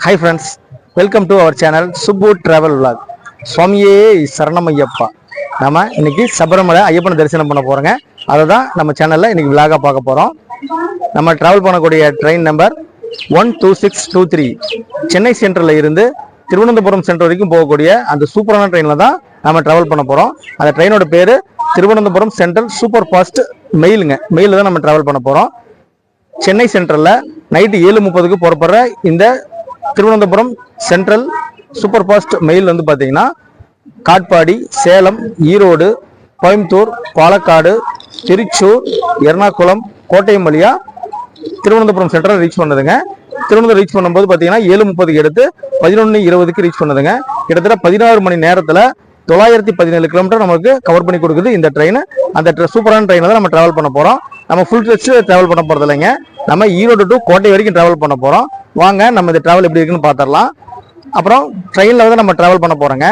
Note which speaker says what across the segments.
Speaker 1: Hi friends, welcome to our channel Subbu Travel Vlog. சுவாமியே சரணமையப்பா. நாம இன்னைக்கு சபரிமலை ஐயப்பனை தரிசனம் பண்ண போறோங்க. அதுதான் நம்ம சேனல்ல இன்னைக்கு விலாகா பார்க்க போறோம். நம்ம டிராவல் பண்ணக்கூடிய ட்ரெயின் நம்பர் 12623 சென்னை சென்ட்ரல்ல இருந்து திருவனந்தபுரம் சென்ட்ரல் வரைக்கும் போகக்கூடிய அந்த சூப்பரான ட்ரெயின்ல தான் நம்ம டிராவல் பண்ண போறோம். அந்த ட்ரெயினோட பேரு திருவனந்தபுரம் சென்ட்ரல் சூப்பர் ஃபாஸ்ட் மெயிலுங்க. மெயில தான் நம்ம டிராவல் பண்ண போறோம். சென்னை சென்ட்ரல்ல நைட்டு 7:30க்கு புறப்படுற இந்த Thiruvananthapuram central super fast mail வந்து பார்த்தீங்கன்னா காட்பாடி, சேலம், ஈரோடு, கோயம்புத்தூர், பாலக்காடு, திருச்சூர், எர்ணாகுளம், கோட்டயம் வழியா திருவனந்தபுரம் சென்ட்ரல் ரீச் பண்ணதுங்க. திருவனந்தபுரம் ரீச் பண்ணும்போது பார்த்தீங்கன்னா 7:30க்கு எடுத்து 11:20க்கு ரீச் பண்ணதுங்க. கிட்டத்தட்ட 16 மணி நேரத்தில் 917 கிலோமீட்டர் நமக்கு கவர் பண்ணி கொடுக்குது இந்த ட்ரெயின். அந்த சூப்பரான ட்ரெயினில் தான் நம்ம டிராவல் பண்ண போகிறோம். நம்ம ஃபுல் ட்ரெஸ் டிராவல் பண்ண போகிறது இல்லைங்க. நம்ம ஈரோடு டு கோட்டை வரைக்கும் டிராவல் பண்ண போகிறோம். வாங்க நம்ம இந்த டிராவல் எப்படி இருக்குன்னு பார்த்துடலாம். அப்புறம் ட்ரெயினில் வந்து நம்ம டிராவல் பண்ண போகிறோங்க.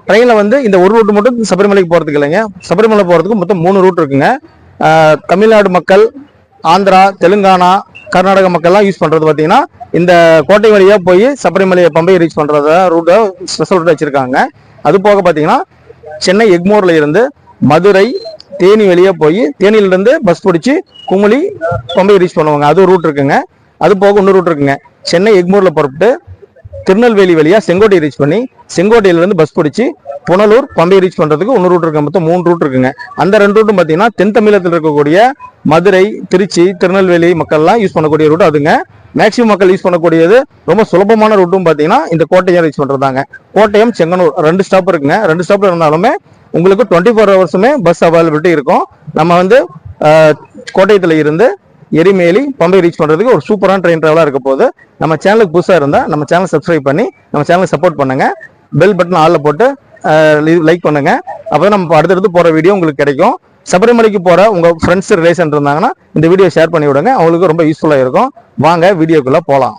Speaker 1: ட்ரெயினில் வந்து இந்த ஒரு ரூட் மட்டும் சபரிமலைக்கு போகிறதுக்கு இல்லைங்க. சபரிமலை போகிறதுக்கு மொத்தம் 3 ரூட் இருக்குங்க. தமிழ்நாடு மக்கள், ஆந்திரா, தெலுங்கானா, கர்நாடக மக்கள்லாம் யூஸ் பண்ணுறது பார்த்தீங்கன்னா இந்த கோட்டை வழியாக போய் சபரிமலையை பம்பை ரீச் பண்ணுறத ரூட்டை ஸ்பெஷல் ரூட் வச்சுருக்காங்க. அது போக பார்த்தீங்கன்னா சென்னை எக்மோரில் இருந்து மதுரை, தேனி வெளியே போய் தேனியிலிருந்து பஸ் பிடிச்சி குமுளி பம்பை ரீச் பண்ணுவாங்க. அது ஒரு ரூட் இருக்குங்க. அது போக இன்னொரு ரூட் இருக்குங்க. சென்னை எக்மோரில் புறப்பட்டு திருநெல்வேலி வழியா செங்கோட்டை ரீச் பண்ணி செங்கோட்டையிலிருந்து பஸ் பிடிச்சி புனலூர் பம்பை ரீச் பண்றதுக்கு இன்னொரு ரூட் இருக்கு. மொத்தம் 3 ரூட் இருக்குங்க. அந்த 2 ரூட்டும் பார்த்தீங்கன்னா தென் தமிழகத்தில் இருக்கக்கூடிய மதுரை, திருச்சி, திருநெல்வேலி மக்கள்லாம் யூஸ் பண்ணக்கூடிய ரூட் அதுங்க. மேக்சிமம் மக்கள் யூஸ் பண்ணக்கூடியது ரொம்ப சுலபமான ரூட்டும் பார்த்தீங்கன்னா இந்த கோட்டையம் ரீச் பண்றதாங்க. கோட்டயம், செங்கனூர் 2 ஸ்டாப் இருக்குங்க. 2 ஸ்டாப்ல இருந்தாலுமே உங்களுக்கு 24 ஹவர்ஸுமே பஸ் அவைலபிலிட்டி இருக்கும். நம்ம வந்து கோட்டயத்தில் இருந்து எரிமேலி பம்பை ரீச் பண்ணுறதுக்கு ஒரு சூப்பரான ட்ரெயின் ட்ராவலாக இருக்க போது. நம்ம சேனலுக்கு புதுசாக இருந்தால் நம்ம சேனலை சப்ஸ்கிரைப் பண்ணி நம்ம சேனலுக்கு சப்போர்ட் பண்ணுங்க. பெல் பட்டன் ஆளில் போட்டு லைக் பண்ணுங்க. அப்போ தான் நம்ம அடுத்தடுத்து போகிற வீடியோ உங்களுக்கு கிடைக்கும். சபரிமலைக்கு போகிற உங்கள் ஃப்ரெண்ட்ஸ் ரிலேஷன் இருந்தாங்கன்னா இந்த வீடியோ ஷேர் பண்ணி விடுங்க. அவங்களுக்கு ரொம்ப யூஸ்ஃபுல்லாக இருக்கும். வாங்க வீடியோக்குள்ளே போகலாம்.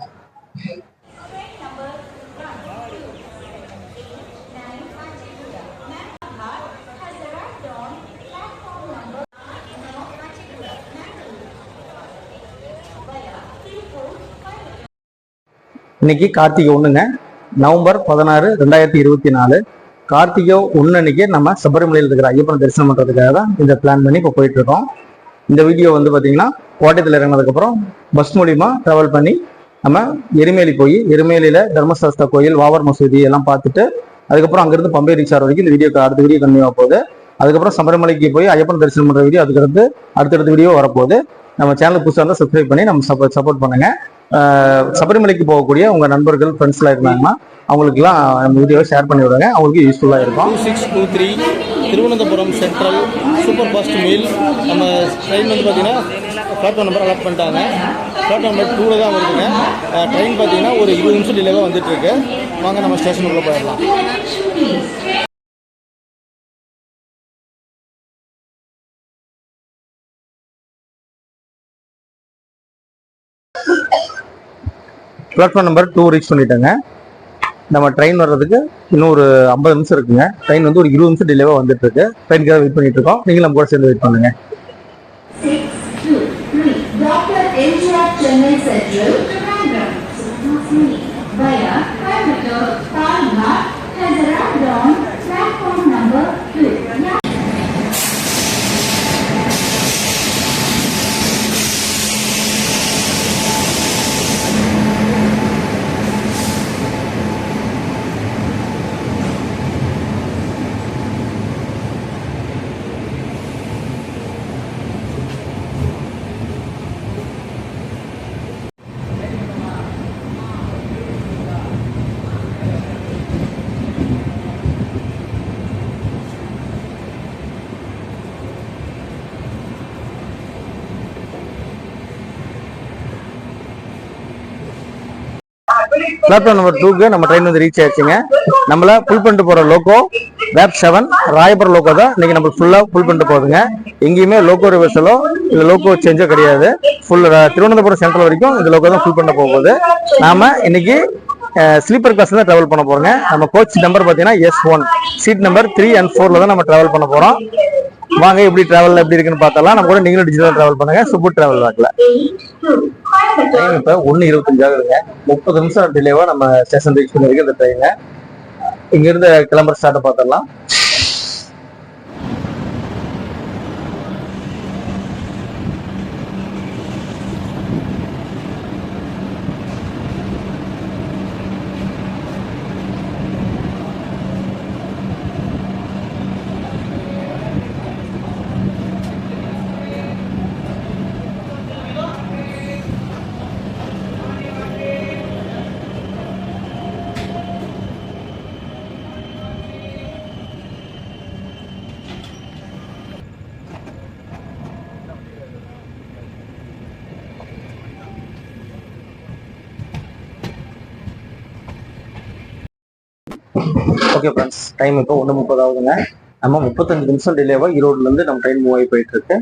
Speaker 1: இன்னைக்கு கார்த்திகை 1ங்க, நவம்பர் 16, 2024. கார்த்திகை 1 அன்னைக்கு நம்ம சபரிமலையில் இருக்கிற ஐயப்பன் தரிசனம் பண்ணுறதுக்காக தான் இந்த பிளான் பண்ணி இப்போ போயிட்டு இருக்கோம். இந்த வீடியோ வந்து பார்த்தீங்கன்னா கோட்டயத்தில் இறங்கினதுக்கப்புறம் பஸ் மூலிமா ட்ராவல் பண்ணி நம்ம எரிமேலி போய் எரிமேலியில் தர்மசாஸ்தா கோயில், வாவர் மசூதி எல்லாம் பார்த்துட்டு அதுக்கப்புறம் அங்கேருந்து பம்பை ரீச் ஆகிற வரைக்கும் இந்த வீடியோ அடுத்த வீடியோ கண்டினியூ ஆக போகுது. அதுக்கப்புறம் சபரிமலைக்கு போய் ஐயப்பன் தரிசனம் பண்ணுற வீடியோ அதுக்கடுத்து அடுத்தடுத்த வீடியோ வரப்போகுது. நம்ம சேனலுக்கு புதுசாக இருந்தால் சப்ஸ்கிரைப் பண்ணி நம்ம சப்போர்ட் பண்ணுங்க. சபரிமலைக்கு போகக்கூடிய உங்கள் நண்பர்கள், ஃப்ரெண்ட்ஸ்லாம் இருந்தாங்கன்னா அவங்களுக்குலாம் நம்ம வீடியோவை ஷேர் பண்ணி விடுங்க. அவங்களுக்கு யூஸ்ஃபுல்லாக இருக்கும்.
Speaker 2: 2623 Thiruvananthapuram central super fast mail. நம்ம ட்ரெயின் வந்து பார்த்தீங்கன்னா பிளாட்ஃபார்ம் நம்பர் அலாட் பண்ணிட்டாங்க. பிளாட்ஃபார்ம் நம்பர் 2 தான் வருதுங்க. ட்ரெயின் பார்த்தீங்கன்னா ஒரு 20 நிமிஷம் டிலேவாக வந்துட்டுருக்கு. வாங்க நம்ம ஸ்டேஷனுக்குள்ளே போயிடலாம்.
Speaker 1: பிளாட்ஃபார்ம் நம்பர் 2 ரீச் பண்ணிட்டேங்க. நம்ம ட்ரெயின் வர்றதுக்கு இன்னும் ஒரு 50 நிமிஷம் இருக்குங்க. ட்ரெயின் வந்து ஒரு 20 நிமிஷம் டிலேவாக வந்துட்டு இருக்கு. ட்ரெயினுக்காக வெயிட் பண்ணிட்டு இருக்கோம். நீங்களும் நம்ம கூட சேர்ந்து வெயிட் பண்ணுங்க. பிளாட்ஃபார்ம் நம்பர் 2க்கு நம்ம ட்ரெயின் வந்து ரீச் ஆயிடுச்சுங்க. நம்மள ஃபுல் பண்ணிட்டு போகிற லோக்கோ வேப் 7 ராயபுரம் லோக்கோ தான் இன்னைக்கு நம்ம ஃபுல்லாக ஃபுல் பண்ணிட்டு போகுதுங்க. எங்கேயுமே லோக்கோ ரிவர்ஸலோ இல்லை லோக்கோ சேஞ்சோ கிடையாது. ஃபுல் திருவனந்தபுரம் சென்ட்ரல் வரைக்கும் இந்த லோக்கோ தான் ஃபுல் பண்ண போகுது. நாம இன்னைக்கு ஸ்லீப்பர் கிளாஸ்ல தான் ட்ராவல் பண்ண போறோங்க. நம்ம கோச் நம்பர் பார்த்தீங்கன்னா S1, சீட் நம்பர் 3 and 4ல தான் நம்ம ட்ராவல் பண்ண போறோம். வாங்க எப்படி டிராவல் எப்படி இருக்குன்னு பார்த்தலாம். நம்ம கூட நீங்களும் டிஜிட்டல் டிராவல் பண்ணுங்க சுப்பு டிராவல் வாக்ல. ட்ரெயின் இப்ப 1:25 ஆகுதுங்க. 30 நிமிஷம் டிலேவா நம்ம ஸ்டேஷன் ரீச் பண்ணிருக்கு இந்த ட்ரெயினை. இங்க இருந்து கிளம்புற ஸ்டார்ட் பார்த்தலாம். ஓகே ஃப்ரெண்ட்ஸ், டைம் இப்போ 1:30 ஆகுதுங்க. நம்ம 35 நிமிஷம் டிலேவா ஈரோடுல இருந்து நம்ம ட்ரெயின் மூவ் ஆகி போயிட்டு இருக்கு.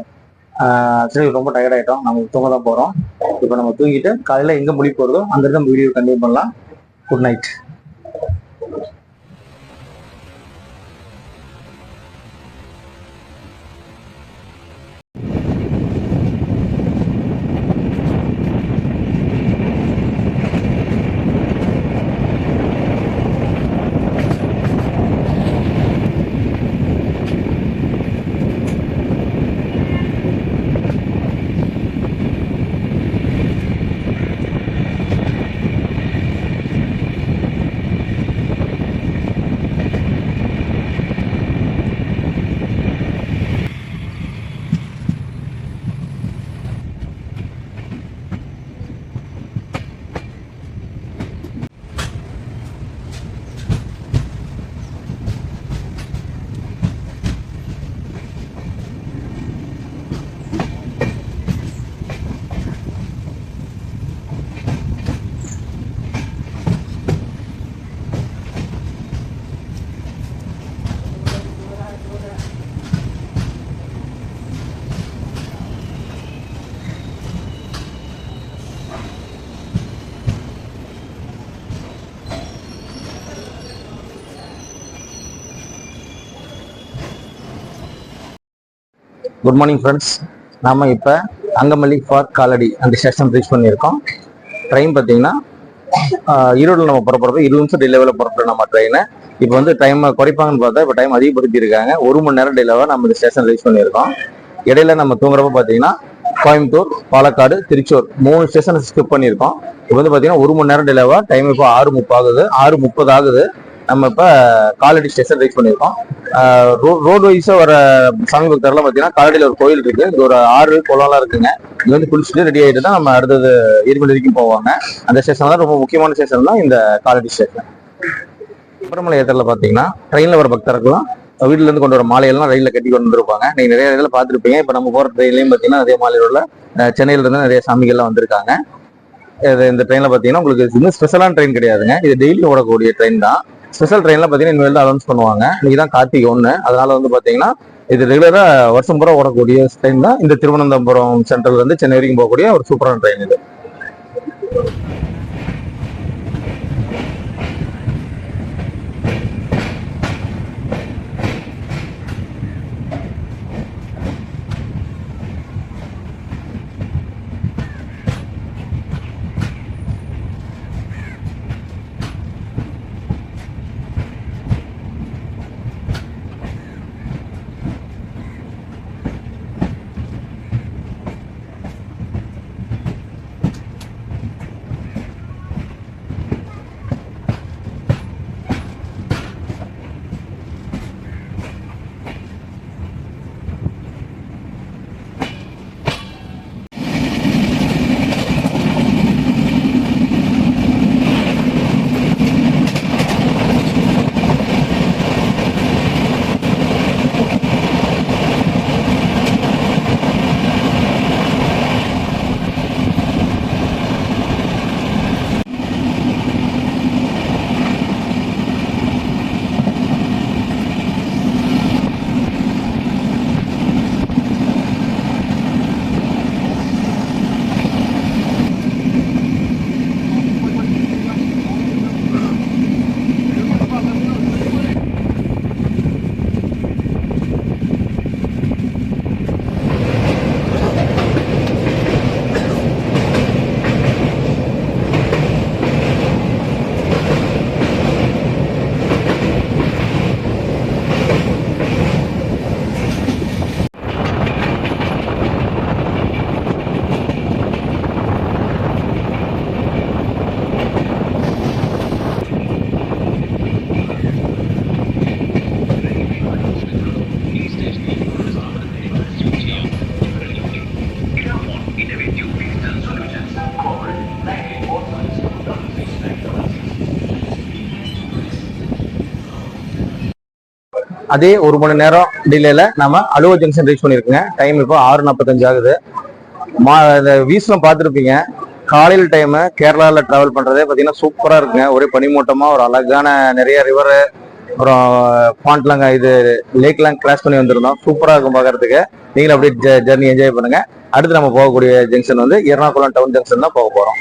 Speaker 1: சரி, ரொம்ப டயர்ட் ஆயிட்டோம். நம்ம தூங்க தான் போறோம். இப்போ நம்ம தூங்கிட்டு காலையில எங்க முடி போறதோ அங்கிருந்து நம்ம வீடியோ கண்டினியூ பண்ணலாம். Good night. Good morning friends. நாம இப்போ அங்கமல்லி ஃபார் காலடி அந்த ஸ்டேஷன் ரீச் பண்ணியிருக்கோம். ட்ரெயின் பார்த்தீங்கன்னா ஈரோடு நம்ம புறப்படுறது 20 நிமிஷம் டிலேவில் புறப்படுற நம்ம ட்ரெயினை இப்போ வந்து டைம் குறைப்பாங்கன்னு பார்த்தா இப்போ டைம் அதிகப்படுத்தியிருக்காங்க. 1 மணி நேரம் டிலேவாக நம்ம இந்த ஸ்டேஷன் ரீச் பண்ணியிருக்கோம். இடையில நம்ம தூங்குறப்ப பார்த்தீங்கன்னா கோயம்புத்தூர், பாலக்காடு, திருச்சூர் 3 ஸ்டேஷன் ஸ்கிப் பண்ணியிருக்கோம். இப்போ வந்து பார்த்தீங்கன்னா 1 மணி நேரம் டிலேவா டைம் இப்போ 6:30 ஆகுது. 6:30 ஆகுது. நம்ம இப்போ காலடி ஸ்டேஷன் ரீச் பண்ணியிருக்கோம். ரோடு வைஸா வர சாமி பக்தர்லாம் பார்த்தீங்கன்னா காலடியில் ஒரு கோயில் இருக்கு. இது ஒரு ஆறு குளம்லாம் இருக்குங்க. இங்க வந்து குளிச்சுட்டு ரெடி ஆகிட்டு தான் நம்ம அடுத்தது ஈர்மொழி வரைக்கும் போவாங்க. அந்த ஸ்டேஷன் தான் ரொம்ப முக்கியமான ஸ்டேஷன் தான் இந்த காலடி ஸ்டேஷன். சபரிமலை ஏற்றத்தில் பார்த்தீங்கன்னா ட்ரெயினில் வர பக்தர்கள்லாம் வீட்டுல இருந்து கொண்டு வர மாலையெல்லாம் ரயிலில் கட்டி கொண்டு வந்துருப்பாங்க. நீங்க நிறைய இதில் பார்த்துருப்பீங்க. இப்போ நம்ம போகிற ட்ரெயின்லையும் பார்த்தீங்கன்னா அதே மாலையில் உள்ள சென்னையில இருந்து நிறைய சாமிகள்லாம் வந்திருக்காங்க. இந்த ட்ரெயினில் பார்த்தீங்கன்னா உங்களுக்கு இன்னும் ஸ்பெஷலான ட்ரெயின் கிடையாதுங்க. இது டெய்லி ஓடக்கூடிய ட்ரெயின் தான். ஸ்பெஷல் ட்ரெயின்ல பாத்தீங்கன்னா இனிமேல் தான் அனௌன்ஸ் பண்ணுவாங்க. இன்னைக்கு தான் கார்த்திகை 1. அதனால வந்து பாத்தீங்கன்னா இது ரெகுலரா வருஷம் பூரா ஓடக்கூடிய ட்ரெயின் தான் இந்த திருவனந்தபுரம் சென்ட்ரல் இருந்து சென்னை வரைக்கும் போகக்கூடிய ஒரு சூப்பரான ட்ரெயின் இது. அதே 1 மணி நேரம் டிலேல நம்ம அலுவல் ஜங்ஷன் ரீச் பண்ணியிருக்குங்க. டைம் இப்போ 6:45 ஆகுது. இந்த வீஸ்லாம் பார்த்துருப்பீங்க. காலையில் டைமு கேரளாவில் ட்ராவல் பண்ணுறதே பார்த்தீங்கன்னா சூப்பராக இருக்குங்க. ஒரே பனிமூட்டமாக ஒரு அழகான நிறைய ரிவரு, அப்புறம் பாண்ட்லாங்க இது லேக்லாம் கிராஸ் பண்ணி வந்திருந்தோம். சூப்பராக இருக்கும் பார்க்கறதுக்கு. நீங்களும் அப்படியே ஜர்னி என்ஜாய் பண்ணுங்க. அடுத்து நம்ம போகக்கூடிய ஜங்ஷன் வந்து எர்ணாகுளம் டவுன் ஜங்ஷன் தான் போக போகிறோம்.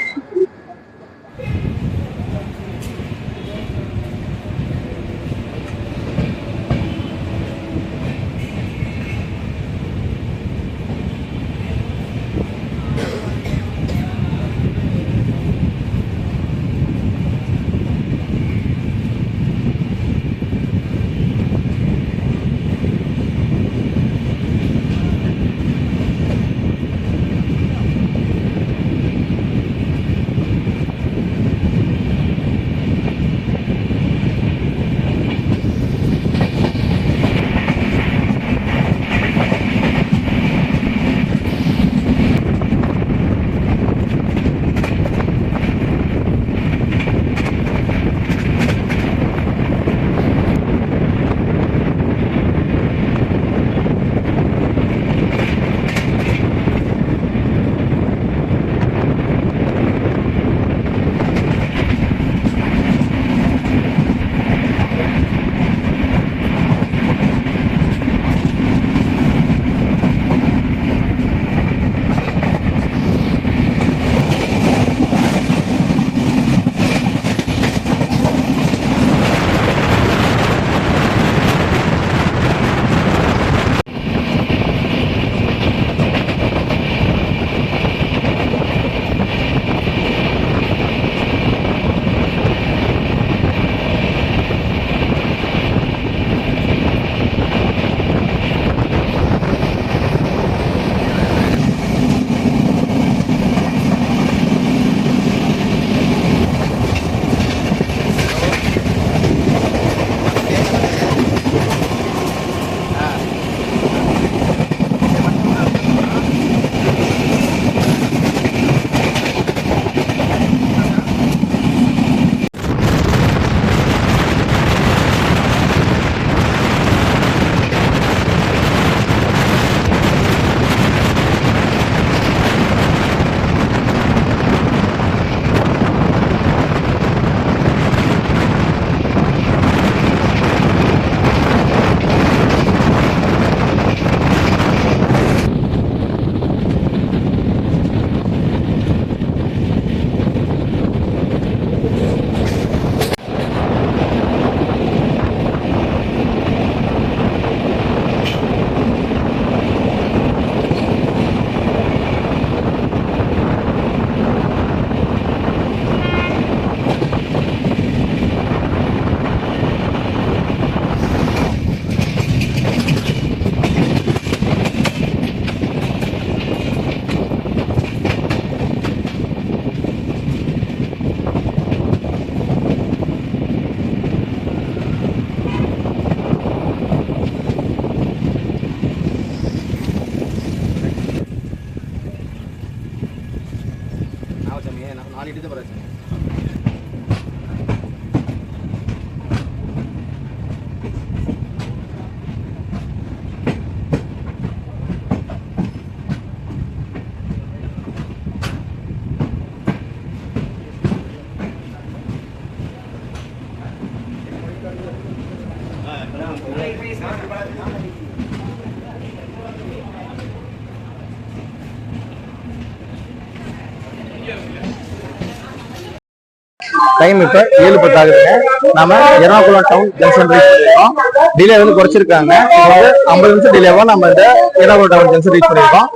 Speaker 1: டைம் இப்போ 7:10 ஆகுதுங்க. நம்ம எர்ணாகுளம் டவுன் ஜங்ஷன் ரீச் பண்ணிருக்கோம். டிலே வந்து குறைச்சிருக்காங்க. இப்போ வந்து 50 நிமிஷம் டிலேவா நம்ம இந்த எர்ணாகுளம் டவுன் ஜங்ஷன் ரீச் பண்ணிருக்கோம்.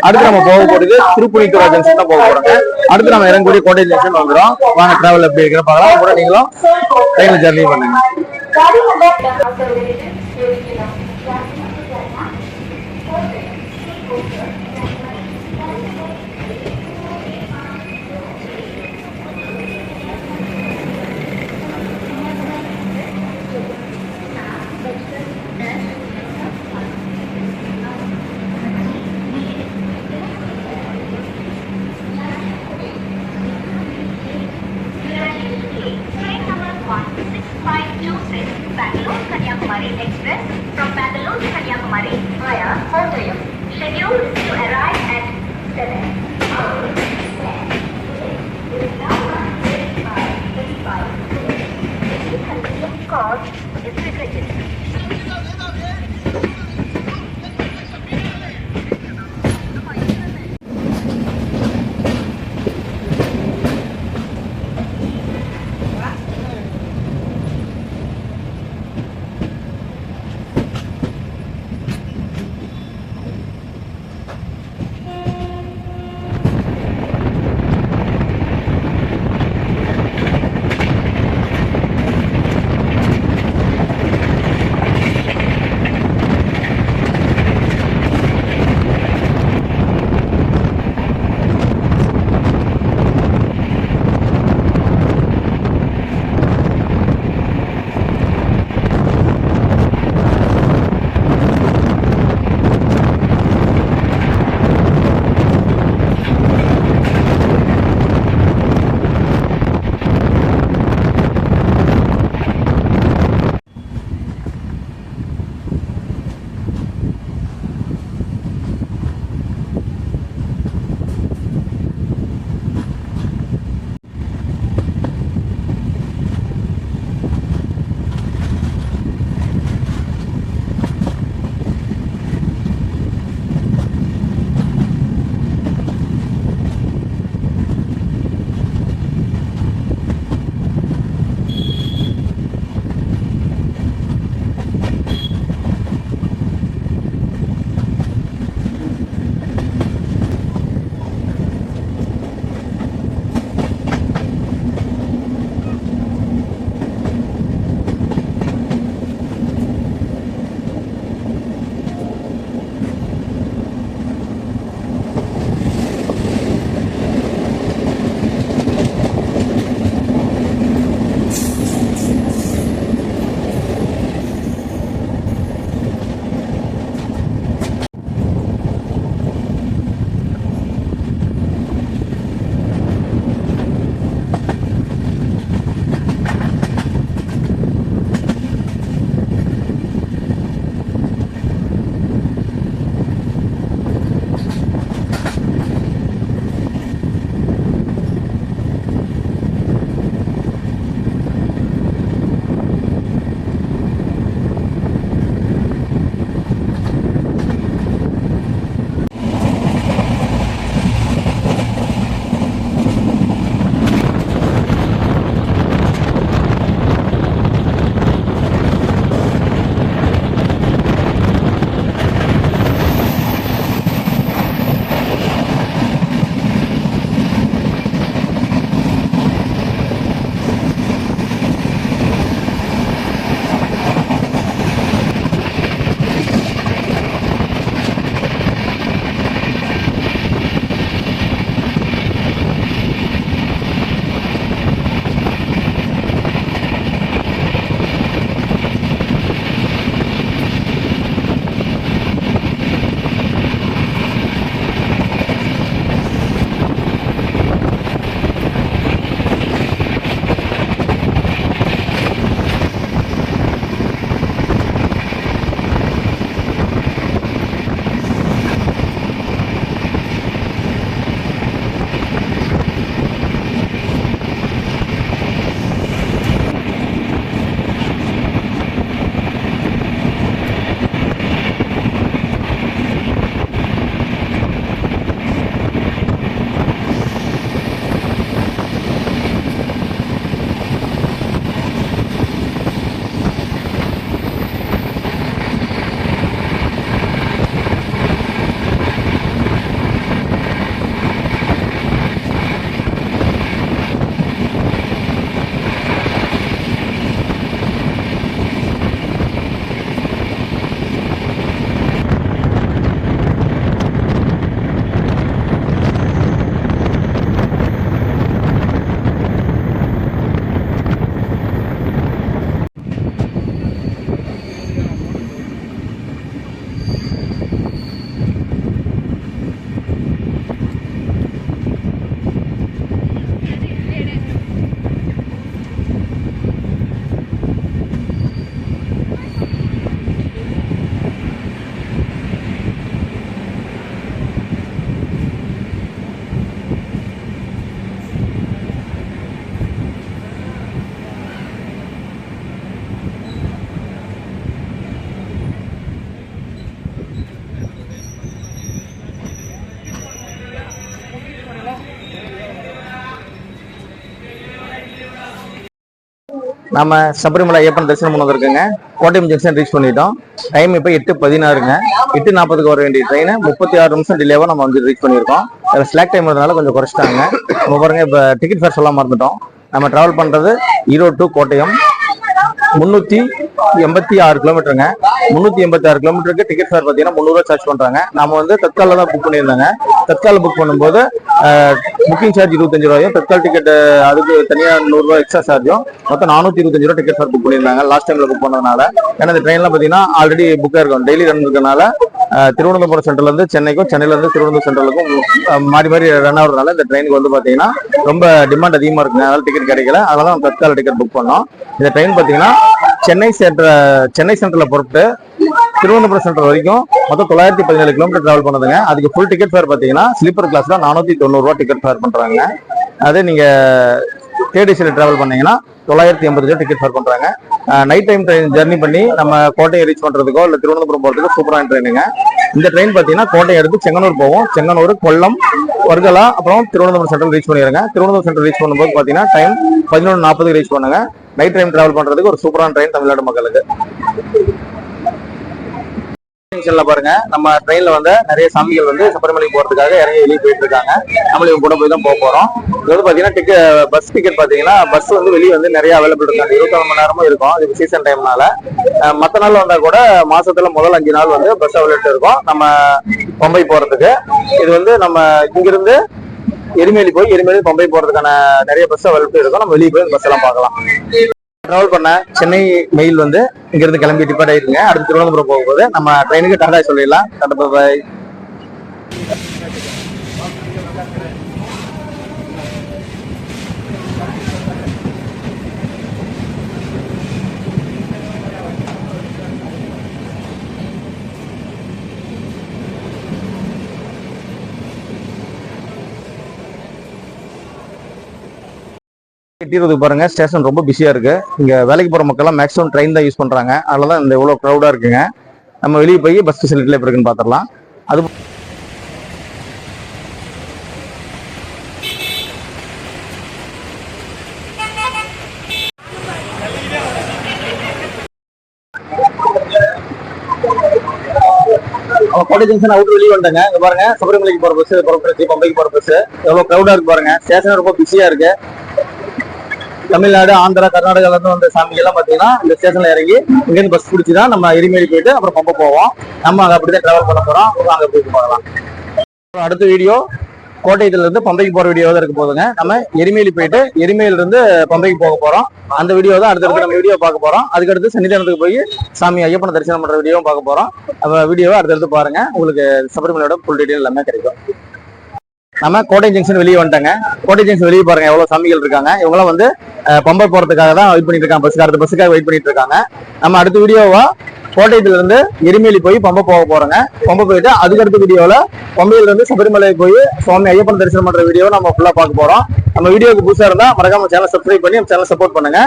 Speaker 1: அடுத்து நம்ம போக போறது திருப்புணித்துறை ஜங்ஷன் தான் போக போறோங்க. அடுத்து நம்ம இறங்கக்கூடிய கோட்டை ஜங்ஷன் வந்துடும். வாங்க டிராவல் எப்படி இருக்குன்னு பார்க்கலாம். கூட நீங்களும் ட்ரெயின்ல ஜர்னி பண்ணுங்க.
Speaker 3: Train number 16526 Bangalore, Kanyakumari. Kanyakumari Express from Bangalore to Kanyakumari via Kottayam. Scheduled to arrive at 7 hours. It is now 35. Inconvenience caused is regretted.
Speaker 1: நம்ம சபரிமலை ஐயப்பன் தரிசனம் பண்ண வந்திருக்கோங்க. கோட்டயம் ஜங்ஷன் ரீச் பண்ணிட்டோம். டைம் இப்போ 8:16ங்க. 8:40க்கு வர வேண்டிய ட்ரெயின் 36 நிமிஷம் டிலேவா நம்ம வந்து ரீச் பண்ணியிருக்கோம். அதில் ஸ்லாக் டைம் இருந்தனால கொஞ்சம் குறைச்சிட்டாங்க. நம்ம பாருங்க, இப்போ டிக்கெட் ஃபேர் சொல்ல மறந்துட்டோம். நம்ம டிராவல் பண்றது ஈரோடு டு கோட்டயம் 386 கிலோமீட்டருங்க. 386 கிலோமீட்டருக்கு டிக்கெட் ஃபேர் பார்த்தீங்கன்னா 300 சார்ஜ் பண்றாங்க. நம்ம வந்து தற்கால தான் புக் பண்ணியிருந்தாங்க. தற்கால புக் பண்ணும்போது புக்கிங் சார்ஜ் 25 ரூபாயும், தற்கால் டிக்கெட் அதுக்கு தனியாக 100 ரூபாய் எக்ஸ்ட்ரா சார்ஜும், மொத்தம் 425 ரூபா டிக்கெட் ஃபேர் புக் பண்ணியிருந்தாங்க லாஸ்ட் டைம்ல புக் பண்ணதுனால. ஏன்னா இந்த ட்ரெயின்லாம் பார்த்தீங்கன்னா ஆல்ரெடி புக்காக இருக்கும், டெய்லி ரன் இருக்கிறதுனால. திருவனந்தபுரம் சென்ட்ரல் இருந்து சென்னைக்கும், சென்னையில இருந்து திருவனந்தபுரம் சென்ட்ரலுக்கும் மாறி மாறி ரன் ஆகுறதுனால இந்த ட்ரெயினுக்கு வந்து பார்த்தீங்கன்னா ரொம்ப டிமாண்ட் அதிகமாக இருக்குங்க. அதனால டிக்கெட் கிடைக்கல. அதனால தான் தற்கால டிக்கெட் புக் பண்ணோம். இந்த ட்ரெயின் பார்த்தீங்கன்னா சென்னை சென்ட்ரல்ல பொறுத்து திருவனந்தபுரம் சென்ட்ரல் வரைக்கும் மொத்தம் 917 கிலோமீட்டர் டிராவல் பண்ணுதுங்க. அதுக்கு ஃபுல் டிக்கெட் ஃபேர் பார்த்தீங்கன்னா ஸ்லீப்பர் கிளாஸ்ல 490 ரூபா டிக்கெட் ஃபேர் பண்றாங்க. அதே நீங்க தேர்ட் ஏசியில் டிராவல் பண்ணீங்கன்னா 980 ரூபா டிக்கெட் ஃபேர் பண்றாங்க. நைட் டைம் ட்ரெயின் ஜர்னி பண்ணி நம்ம கோட்டையை ரீச் பண்றதுக்கோ இல்லை திருவனந்தபுரம் போறதுக்கோ சூப்பரான ட்ரெயினுங்க. இந்த ட்ரெயின் பார்த்தீங்கன்னா கோட்டையை எடுத்து செங்கனூர் போவோம். செங்கனூர், கொல்லம், வர்கலா, அப்புறம் திருவனந்தபுரம் சென்ட்ரல் ரீச் பண்ணிடுங்க. திருவனந்தபுரம் சென்ட்ரல் ரீச் பண்ணும்போது பார்த்தீங்கன்னா டைம் 11:40 ரீச் பண்ணுங்க. நைட் டைம் டிராவல் பண்றதுக்கு ஒரு சூப்பரான ட்ரெயின் தமிழ்நாடு மக்களுக்கு. பாருங்க, நம்ம ட்ரெயின்ல வந்து நிறைய சாமிகள் வந்து சபரிமலைக்கு போறதுக்காக இறங்கி வெளியே போயிட்டு இருக்காங்க. நம்மளும் இவங்க கூட போய் தான் போக போறோம். இது வந்து பாத்தீங்கன்னா பஸ் டிக்கெட் பாத்தீங்கன்னா பஸ் வந்து வெளியே வந்து நிறைய அவைலபிள் இருக்காங்க. 24 மணி நேரமும் இருக்கும். இது சீசன் டைம்னால. மற்ற நாள் வந்தா கூட மாசத்துல முதல் 5 நாள் வந்து பஸ் அவைலபிள் இருக்கும் நம்ம பம்பை போறதுக்கு. இது வந்து நம்ம இங்கிருந்து எரிமேலி போய் எரிமேலி பம்பை போறதுக்கான நிறைய பஸ் அவைலபிள் இருக்கும். நம்ம வெளியே போய் பஸ் எல்லாம் பார்க்கலாம். டிராவல் பண்ண சென்னை மெயில் வந்து இங்க இருந்து கிளம்பி டிபார்ட் ஆயிருங்க. அடுத்து திருவனந்தபுரம் போகும்போது நம்ம ட்ரெயினுக்கு டாடா சொல்லிடலாம். டாடா பாய். பாருங்க, ஸ்டேஷன் ரொம்ப பிஸியா இருக்கு. இங்க வேலைக்கு போற மக்கள் எல்லாம் மேக்ஸிமம் ட்ரெயின் தான் யூஸ் பண்றாங்க. அதனாலதான் இந்த இவ்வளவு க்ரௌடா இருக்குங்க. நம்ம வெளியே போய் பஸ் ஃபெசிலிட்டில எப்படி இருக்குன்னு பாத்திரலாம். அது கோட்டை ஜங்ஷன் அவுட் வெளியே வந்துட்டாங்க. இங்க பாருங்க, சபரிமலைக்கு போற பஸ் புறப்படுச்சு, பம்பைக்கு போற பஸ் எவ்வளவு க்ரௌடா இருக்கு பாருங்க. ஸ்டேஷன் ரொம்ப பிஸியா இருக்கு. தமிழ்நாடு, ஆந்திரா, கர்நாடகால இருந்து வந்த சாமிகள் எல்லாம் பாத்தீங்கன்னா இந்த ஸ்டேஷன்ல இறங்கி இங்க இருந்து பஸ் பிடிச்சிதான் நம்ம எரிமேலி போயிட்டு அப்புறம் பம்பை போவோம். நம்ம அங்க அப்படிதான் டிராவல் பண்ண போறோம். அங்க போயிட்டு போகலாம். அடுத்த வீடியோ கோட்டையத்துல இருந்து பம்பைக்கு போற வீடியோ தான் இருக்க போதுங்க. நம்ம எரிமேலி போயிட்டு எரிமேல இருந்து பம்பைக்கு போக போறோம். அந்த வீடியோ தான் அடுத்தடுத்து நம்ம வீடியோ பார்க்க போறோம். அதுக்கடுத்து சன்னிதானத்துக்கு போய் சாமி ஐயப்பனை தரிசனம் பண்ற வீடியோவும் பார்க்க போறோம். அந்த வீடியோவை அடுத்தடுத்து பாருங்க. உங்களுக்கு சபரிமலையோட ஃபுல் டீடைல் எல்லாமே கிடைக்கும். நம்ம கோட்டை ஜங்ஷன் வெளியே வந்துட்டாங்க. கோட்டை ஜங்ஷன் வெளியே பாருங்க எவ்வளவு சாமிகள் இருக்காங்க. இவங்களாம் வந்து பம்பை போறதுக்காக தான் வெயிட் பண்ணிட்டு இருக்காங்க. அடுத்த பஸ்ஸுக்காக வெயிட் பண்ணிட்டு இருக்காங்க. நம்ம அடுத்த வீடியோவா கோட்டையத்துல இருந்து எரிமேலி போய் பம்பை போக போறோங்க. பம்பை போயிட்டு அதுக்கடுத்த வீடியோல பம்பையில இருந்து சபரிமலை போய் சுவாமி ஐயப்பன் தரிசனம் பண்ற வீடியோ நம்ம ஃபுல்லா பார்க்க போறோம். நம்ம வீடியோக்கு புதுசா இருந்தா மறக்காம சேனல் சப்ஸ்கிரைப் பண்ணி நம்ம சேனல் சப்போர்ட் பண்ணுங்க.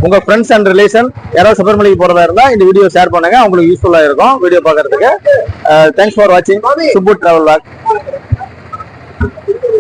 Speaker 1: உங்க ஃப்ரெண்ட்ஸ் அண்ட் ரிலேஷன் யாராவது சபரிமலைக்கு போறதா இருந்தா இந்த வீடியோ ஷேர் பண்ணுங்க. உங்களுக்கு யூஸ்ஃபுல்லா இருக்கும் வீடியோ பாக்குறதுக்கு. தேங்க்ஸ் ஃபார் வாட்சிங் சுப்பு டிராவல் வ்ளாக்.